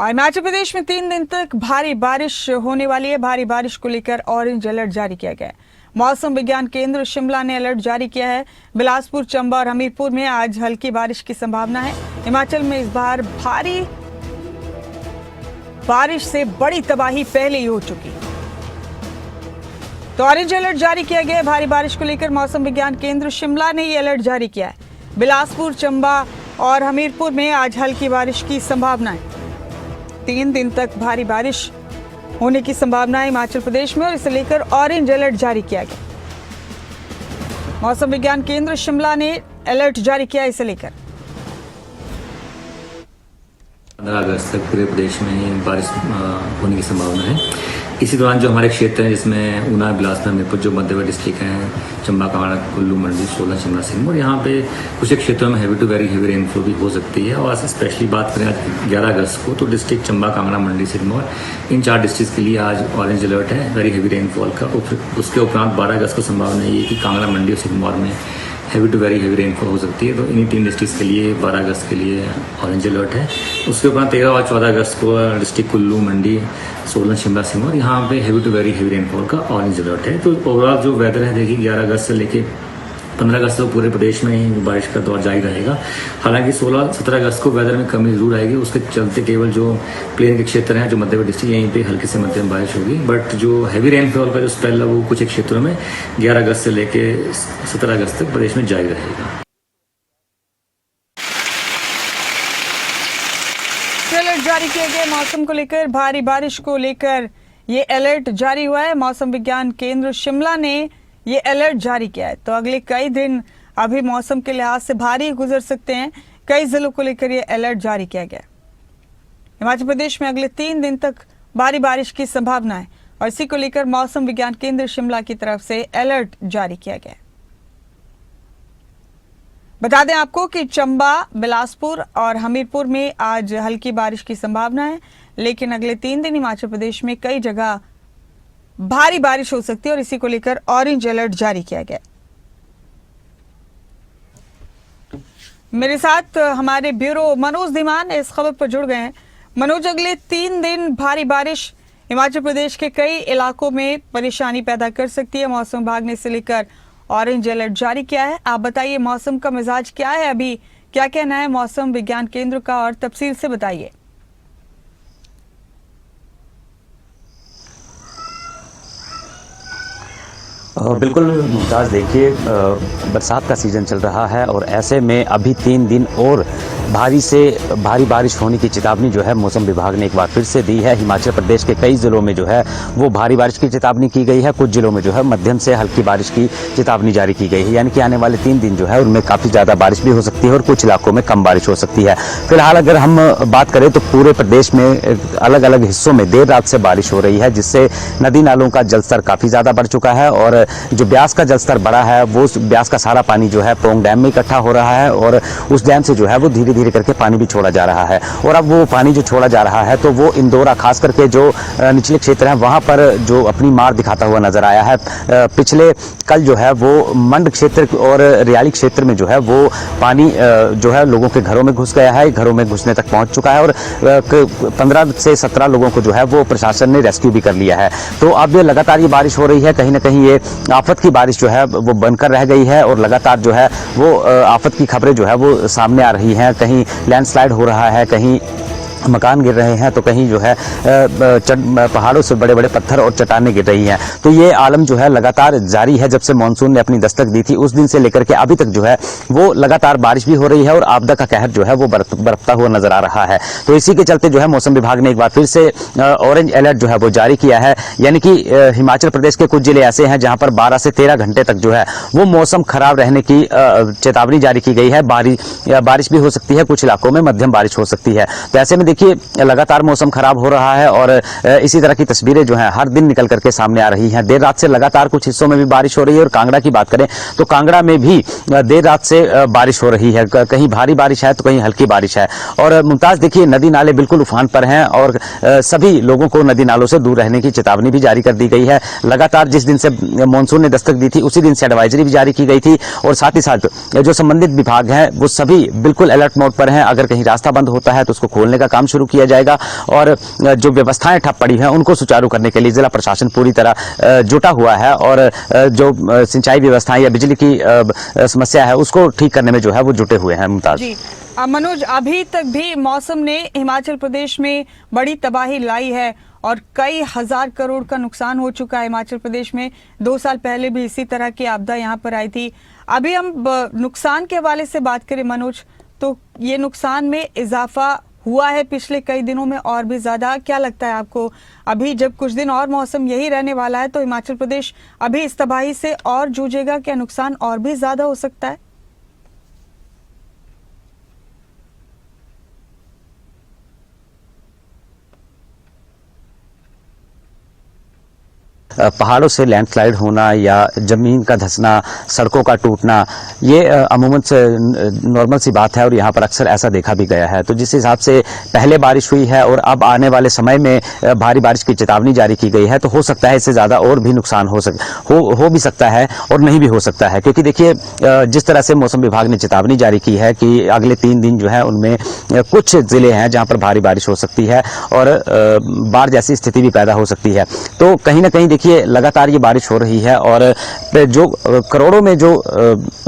और हिमाचल प्रदेश में 3 दिन तक भारी बारिश होने वाली है। भारी बारिश को लेकर ऑरेंज अलर्ट जारी किया गया है। मौसम विज्ञान केंद्र शिमला ने अलर्ट जारी किया है। बिलासपुर, चंबा और हमीरपुर में आज हल्की बारिश की संभावना है। हिमाचल में इस बार भारी बारिश से बड़ी तबाही पहले ही हो चुकी है, तो ऑरेंज अलर्ट जारी किया गया है। भारी बारिश को लेकर मौसम विज्ञान केंद्र शिमला ने ये अलर्ट जारी किया है। बिलासपुर, चंबा और हमीरपुर में आज हल्की बारिश की संभावना है। 3 दिन तक भारी बारिश होने की संभावना है हिमाचल प्रदेश में और इसे लेकर ऑरेंज अलर्ट जारी किया गया। मौसम विज्ञान केंद्र शिमला ने अलर्ट जारी किया इसे लेकर। 15 अगस्त तक पूरे प्रदेश में बारिश होने की संभावना है। इसी दौरान जो हमारे क्षेत्र हैं जिसमें ऊना, बिलासपुर, हमीरपुर जो मध्यवर्ती डिस्ट्रिक्ट हैं, चंबा, कांगड़ा, कुल्लू, मंडी, सोलन, शिमला, सिरमौर, यहाँ पे कुछ एक क्षेत्रों में heavy to very heavy rainfall भी हो सकती है। और स्पेशली बात करें आज 11 अगस्त को, तो डिस्ट्रिक्ट चंबा, कांगड़ा, मंडी, सिरमौर, इन 4 डिस्ट्रिक्ट के लिए आज ऑरेंज अलर्ट है वेरी हैवी रेनफॉल का। उसके उपरांत 12 अगस्त को संभावना ये कि कांगड़ा, मंडी और सिरमौर में heavy to very heavy rainfall हो सकती है। तो इन्हीं 3 डिस्ट्रिक्ट के लिए 12 अगस्त के लिए ऑरेंज अलर्ट है। उसके उपरांत 13 और 14 अगस्त को डिस्ट्रिक्ट कुल्लू, मंडी, सोलन, शिमला, सिरमौर, यहाँ पे heavy to very heavy rainfall का ऑरेंज अलर्ट है। तो ओवरऑल जो वेदर है देखिए 11 अगस्त से लेके 15 अगस्त तक पूरे प्रदेश में ही बारिश का दौर जारी रहेगा। हालांकि 16-17 अगस्त को वेदर में कमी जरूर आएगी। उसके चलते केवल जो प्लेन के क्षेत्र हैं, जो मध्यवर्ती डिस्ट्रिक्ट, यहीं पे हल्की से मध्यम बारिश होगी। बट जो हैवी रेनफॉल का जो स्पेल है वो कुछ एक क्षेत्रों में 11 अगस्त से लेके 17 अगस्त तक प्रदेश में जारी रहेगा। अलर्ट जारी किए गए मौसम को लेकर, भारी बारिश को लेकर ये अलर्ट जारी हुआ है। मौसम विज्ञान केंद्र शिमला ने ये अलर्ट जारी किया है। तो अगले कई दिन अभी मौसम के लिहाज से भारी गुजर सकते हैं। कई जिलों को लेकर ये अलर्ट जारी किया गया है। हिमाचल प्रदेश में अगले 3 दिन तक भारी बारिश की संभावना है और इसी को लेकर मौसम विज्ञान केंद्र शिमला की तरफ से अलर्ट जारी किया गया है। बता दें आपको कि चंबा, बिलासपुर और हमीरपुर में आज हल्की बारिश की संभावना है, लेकिन अगले 3 दिन हिमाचल प्रदेश में कई जगह भारी बारिश हो सकती है और इसी को लेकर ऑरेंज अलर्ट जारी किया गया। मेरे साथ हमारे ब्यूरो मनोज धीमान इस खबर पर जुड़ गए हैं। मनोज, अगले 3 दिन भारी बारिश हिमाचल प्रदेश के कई इलाकों में परेशानी पैदा कर सकती है। मौसम विभाग ने इसे लेकर ऑरेंज अलर्ट जारी किया है। आप बताइए मौसम का मिजाज क्या है अभी, क्या कहना है मौसम विज्ञान केंद्र का और तफसील से बताइए। बिल्कुल मुमताज़, देखिए बरसात का सीज़न चल रहा है और ऐसे में अभी 3 दिन और भारी से भारी बारिश होने की चेतावनी जो है मौसम विभाग ने एक बार फिर से दी है। हिमाचल प्रदेश के कई ज़िलों में जो है वो भारी बारिश की चेतावनी की गई है। कुछ ज़िलों में जो है मध्यम से हल्की बारिश की चेतावनी जारी की गई है। यानी कि आने वाले 3 दिन जो है उनमें काफ़ी ज़्यादा बारिश भी हो सकती है और कुछ इलाकों में कम बारिश हो सकती है। फिलहाल अगर हम बात करें तो पूरे प्रदेश में अलग अलग हिस्सों में देर रात से बारिश हो रही है, जिससे नदी नालों का जलस्तर काफ़ी ज़्यादा बढ़ चुका है और जो ब्यास का जलस्तर बढ़ा है वो ब्यास का सारा पानी जो है पोंग डैम में इकट्ठा हो रहा है और उस डैम से जो है वो धीरे धीरे करके पानी भी छोड़ा जा रहा है। और अब वो पानी जो छोड़ा जा रहा है तो वो इंदौरा, खास करके जो निचले क्षेत्र हैं वहाँ पर जो अपनी मार दिखाता हुआ नजर आया है। पिछले कल जो है वो मंड क्षेत्र और रियाली क्षेत्र में जो है वो पानी जो है लोगों के घरों में घुस गया है, घरों में घुसने तक पहुँच चुका है और 15 से 17 लोगों को जो है वो प्रशासन ने रेस्क्यू भी कर लिया है। तो अब ये लगातार ये बारिश हो रही है, कहीं ना कहीं ये आफत की बारिश जो है वो बनकर रह गई है और लगातार जो है वो आफत की खबरें जो है वो सामने आ रही हैं। कहीं लैंडस्लाइड हो रहा है, कहीं मकान गिर रहे हैं, तो कहीं जो है पहाड़ों से बड़े बड़े पत्थर और चट्टानें गिर रही हैं। तो ये आलम जो है लगातार जारी है। जब से मानसून ने अपनी दस्तक दी थी उस दिन से लेकर के अभी तक जो है वो लगातार बारिश भी हो रही है और आपदा का कहर जो है वो बरपता हुआ नजर आ रहा है। तो इसी के चलते जो है मौसम विभाग ने एक बार फिर से ऑरेंज अलर्ट जो है वो जारी किया है। यानी कि हिमाचल प्रदेश के कुछ जिले ऐसे हैं जहाँ पर 12 से 13 घंटे तक जो है वो मौसम खराब रहने की चेतावनी जारी की गई है। बारिश भी हो सकती है, कुछ इलाकों में मध्यम बारिश हो सकती है। तो ऐसे में देखिए लगातार मौसम खराब हो रहा है और इसी तरह की तस्वीरें जो हैं हर दिन निकल करके सामने आ रही हैं। देर रात से लगातार कुछ हिस्सों में भी बारिश हो रही है और कांगड़ा की बात करें तो कांगड़ा में भी देर रात से बारिश हो रही है। कहीं भारी बारिश है तो कहीं हल्की बारिश है। और मुमताज, देखिए नदी नाले बिल्कुल उफान पर हैं और सभी लोगों को नदी नालों से दूर रहने की चेतावनी भी जारी कर दी गई है। लगातार जिस दिन से मानसून ने दस्तक दी थी उसी दिन से एडवाइजरी भी जारी की गई थी और साथ ही साथ जो संबंधित विभाग हैं वो सभी बिल्कुल अलर्ट मोड पर हैं। अगर कहीं रास्ता बंद होता है तो उसको खोलने का काम काम शुरू किया जाएगा और जो व्यवस्थाएं ठप पड़ी हैं उनको सुचारू करने के लिए जिला प्रशासन पूरी तरह जुटा हुआ है और जो सिंचाई व्यवस्थाएं या बिजली की समस्या है उसको ठीक करने में जो है वो जुटे हुए हैं। मुमताज जी मनोज, अभी तक भी मौसम ने हिमाचल प्रदेश में बड़ी तबाही लाई है और कई हजार करोड़ का नुकसान हो चुका है हिमाचल प्रदेश में। 2 साल पहले भी इसी तरह की आपदा यहाँ पर आई थी। अभी हम नुकसान के हवाले से बात करें मनोज, तो ये नुकसान में इजाफा हुआ है पिछले कई दिनों में और भी ज्यादा। क्या लगता है आपको, अभी जब कुछ दिन और मौसम यही रहने वाला है तो हिमाचल प्रदेश अभी इस तबाही से और जूझेगा? क्या नुकसान और भी ज्यादा हो सकता है? पहाड़ों से लैंडस्लाइड होना या जमीन का धंसना, सड़कों का टूटना, ये अमूमन से नॉर्मल सी बात है और यहाँ पर अक्सर ऐसा देखा भी गया है। तो जिस हिसाब से पहले बारिश हुई है और अब आने वाले समय में भारी बारिश की चेतावनी जारी की गई है, तो हो सकता है इससे ज़्यादा और भी नुकसान हो भी सकता है और नहीं भी हो सकता है। क्योंकि देखिए, जिस तरह से मौसम विभाग ने चेतावनी जारी की है कि अगले 3 दिन जो है उनमें कुछ ज़िले हैं जहाँ पर भारी बारिश हो सकती है और बाढ़ जैसी स्थिति भी पैदा हो सकती है। तो कहीं ना कहीं देखिए लगातार ये बारिश हो रही है और जो करोड़ों में जो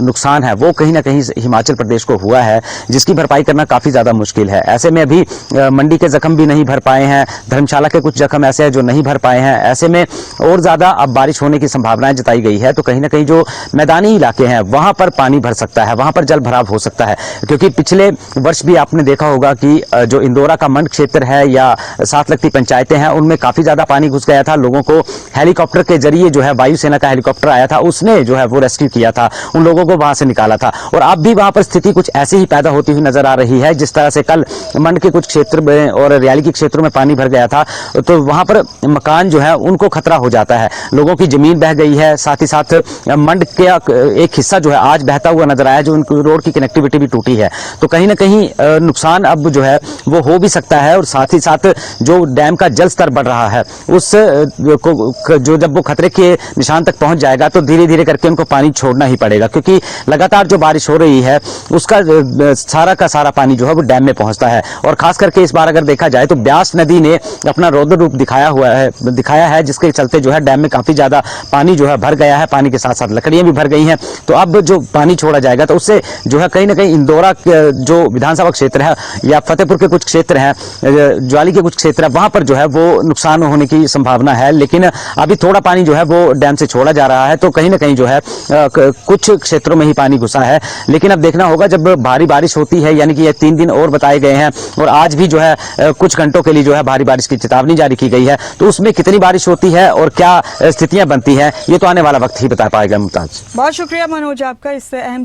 नुकसान है वो कहीं ना कहीं हिमाचल प्रदेश को हुआ है, जिसकी भरपाई करना काफ़ी ज़्यादा मुश्किल है। ऐसे में अभी मंडी के जख्म भी नहीं भर पाए हैं, धर्मशाला के कुछ जख्म ऐसे हैं जो नहीं भर पाए हैं। ऐसे में और ज़्यादा अब बारिश होने की संभावनाएं जताई गई है। तो कहीं ना कहीं जो मैदानी इलाके हैं वहाँ पर पानी भर सकता है, वहाँ पर जल भराव हो सकता है। क्योंकि पिछले वर्ष भी आपने देखा होगा कि जो इंदौरा का मंड क्षेत्र है या साथ लगती पंचायतें हैं उनमें काफ़ी ज़्यादा पानी घुस गया था। लोगों को हेलीकॉप्टर के जरिए जो है वायुसेना का हेलीकॉप्टर आया था, उसने जो है वो रेस्क्यू किया था, उन लोगों को वहां से निकाला था। और अब भी वहां पर स्थिति कुछ ऐसी ही पैदा होती हुई नजर आ रही है। जिस तरह से कल मंड के कुछ क्षेत्र में और रियाली के क्षेत्रों में पानी भर गया था, तो वहां पर मकान जो है उनको खतरा हो जाता है, लोगों की जमीन बह गई है। साथ ही साथ मंड का एक हिस्सा जो है आज बहता हुआ नजर आया, जो उनकी रोड की कनेक्टिविटी भी टूटी है। तो कहीं ना कहीं नुकसान अब जो है वो हो भी सकता है। और साथ ही साथ जो डैम का जल स्तर बढ़ रहा है उस जो जब वो खतरे के निशान तक पहुंच जाएगा तो धीरे धीरे करके उनको पानी छोड़ना ही पड़ेगा। क्योंकि लगातार जो बारिश हो रही है उसका सारा का सारा पानी जो है वो डैम में पहुंचता है। और खास करके इस बार अगर देखा जाए तो ब्यास नदी ने अपना रौद्र रूप दिखाया है, जिसके चलते जो है डैम में काफी ज्यादा पानी जो है भर गया है। पानी के साथ साथ लकड़ियां भी भर गई हैं। तो अब जो पानी छोड़ा जाएगा तो उससे जो है कहीं ना कहीं इंदौरा जो विधानसभा क्षेत्र है या फतेहपुर के कुछ क्षेत्र हैं, ज्वाली के कुछ क्षेत्र है, वहां पर जो है वो नुकसान होने की संभावना है। लेकिन अभी थोड़ा पानी जो है वो डैम से छोड़ा जा रहा है, तो कहीं ना कहीं जो है कुछ क्षेत्रों में ही पानी घुसा है। लेकिन अब देखना होगा जब भारी बारिश होती है, यानी कि ये 3 दिन और बताए गए हैं और आज भी जो है कुछ घंटों के लिए जो है भारी बारिश की चेतावनी जारी की गई है, तो उसमें कितनी बारिश होती है और क्या स्थितियां बनती हैं ये तो आने वाला वक्त ही बता पाएगा। मुमताज, बहुत शुक्रिया मनोज आपका इस अहम